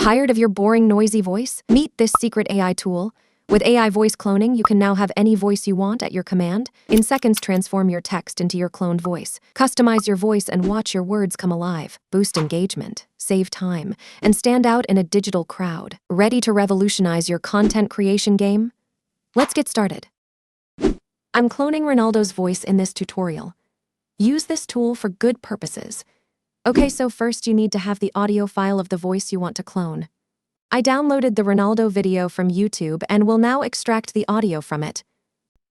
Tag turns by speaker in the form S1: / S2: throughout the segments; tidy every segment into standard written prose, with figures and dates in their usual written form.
S1: Tired of your boring, noisy voice? Meet this secret AI tool. With AI voice cloning, you can now have any voice you want at your command. In seconds, transform your text into your cloned voice. Customize your voice and watch your words come alive. Boost engagement, save time, and stand out in a digital crowd. Ready to revolutionize your content creation game? Let's get started. I'm cloning Ronaldo's voice in this tutorial. Use this tool for good purposes. Okay, so first you need to have the audio file of the voice you want to clone. I downloaded the Ronaldo video from YouTube and will now extract the audio from it.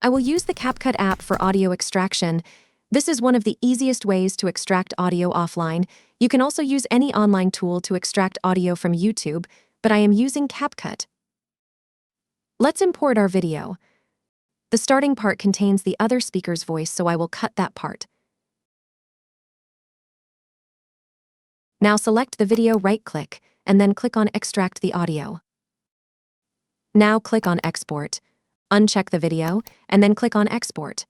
S1: I will use the CapCut app for audio extraction. This is one of the easiest ways to extract audio offline. You can also use any online tool to extract audio from YouTube, but I am using CapCut. Let's import our video. The starting part contains the other speaker's voice, so I will cut that part. Now select the video, right-click, and then click on Extract the audio. Now click on Export. Uncheck the video, and then click on Export.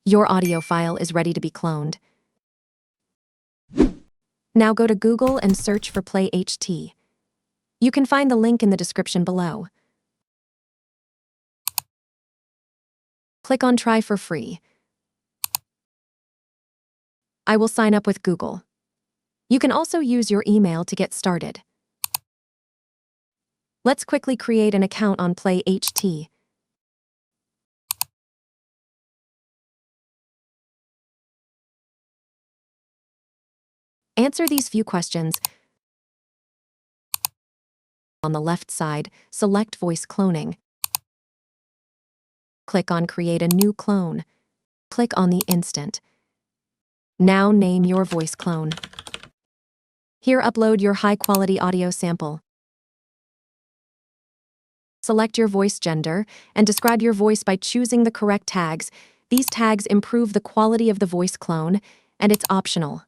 S1: Your audio file is ready to be cloned. Now go to Google and search for Play.ht. You can find the link in the description below. Click on Try for free. I will sign up with Google. You can also use your email to get started. Let's quickly create an account on Play.ht. Answer these few questions. On the left side, select Voice Cloning. Click on Create a new clone. Click on the instant. Now name your voice clone. Here, upload your high-quality audio sample. Select your voice gender and describe your voice by choosing the correct tags. These tags improve the quality of the voice clone, and it's optional.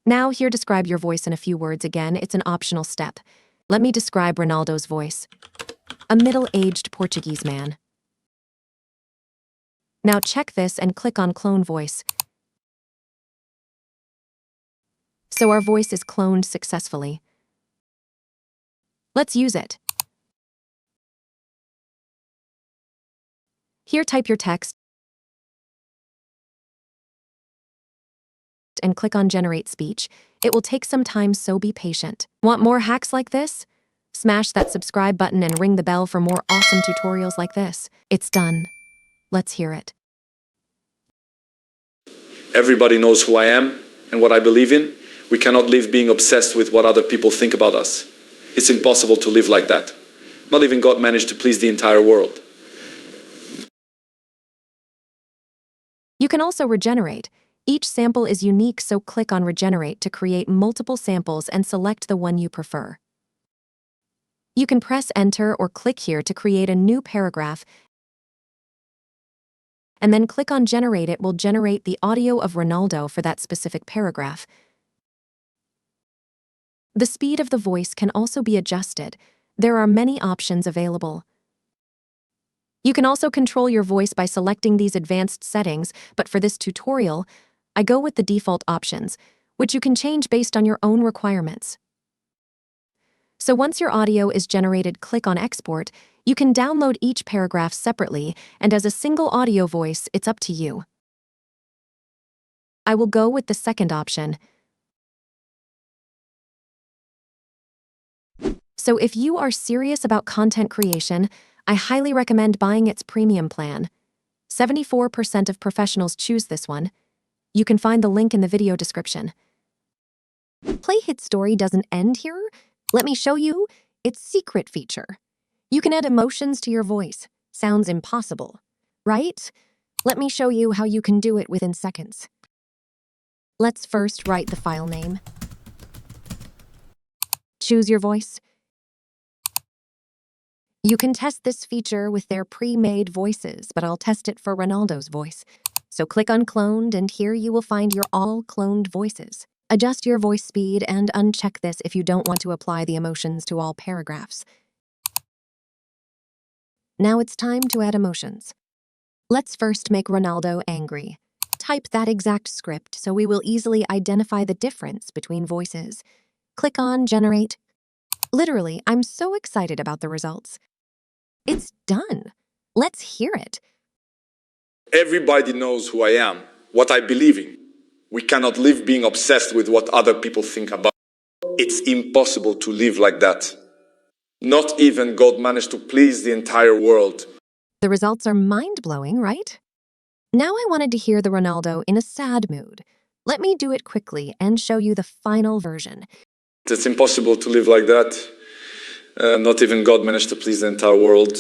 S1: Now here, describe your voice in a few words. Again, it's an optional step. Let me describe Ronaldo's voice. A middle-aged Portuguese man. Now check this and click on Clone Voice. So our voice is cloned successfully. Let's use it. Here, type your text and click on Generate Speech. It will take some time, so be patient. Want more hacks like this? Smash that subscribe button and ring the bell for more awesome tutorials like this. It's done. Let's hear it.
S2: Everybody knows who I am and what I believe in. We cannot live being obsessed with what other people think about us. It's impossible to live like that. Not even God managed to please the entire world.
S1: You can also regenerate. Each sample is unique, so click on Regenerate to create multiple samples and select the one you prefer. You can press Enter or click here to create a new paragraph, and then click on Generate. It will generate the audio of Ronaldo for that specific paragraph. The speed of the voice can also be adjusted. There are many options available. You can also control your voice by selecting these advanced settings, but for this tutorial, I go with the default options, which you can change based on your own requirements. So once your audio is generated, click on Export. You can download each paragraph separately, and as a single audio voice, it's up to you. I will go with the second option. So if you are serious about content creation, I highly recommend buying its premium plan. 74% of professionals choose this one. You can find the link in the video description. PlayHT story doesn't end here. Let me show you its secret feature. You can add emotions to your voice. Sounds impossible, right? Let me show you how you can do it within seconds. Let's first write the file name. Choose your voice. You can test this feature with their pre-made voices, but I'll test it for Ronaldo's voice. So click on Cloned, and here you will find your all cloned voices. Adjust your voice speed and uncheck this if you don't want to apply the emotions to all paragraphs. Now it's time to add emotions. Let's first make Ronaldo angry. type that exact script so we will easily identify the difference between voices. Click on Generate. Literally, I'm so excited about the results. It's done. Let's hear it.
S2: Everybody knows who I am, what I believe in. We cannot live being obsessed with what other people think about. It's impossible to live like that. Not even God managed to please the entire world.
S1: The results are mind-blowing, right? Now I wanted to hear the Ronaldo in a sad mood. Let me do it quickly and show you the final version.
S2: It's impossible to live like that. Not even God managed to please the entire world.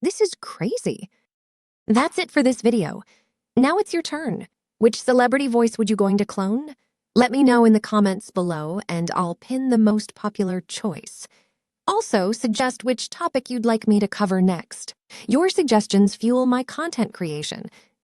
S1: This is crazy. That's it for this video. Now it's your turn. Which celebrity voice would you going to clone? Let me know in the comments below and I'll pin the most popular choice. Also, suggest which topic you'd like me to cover next. Your suggestions fuel my content creation,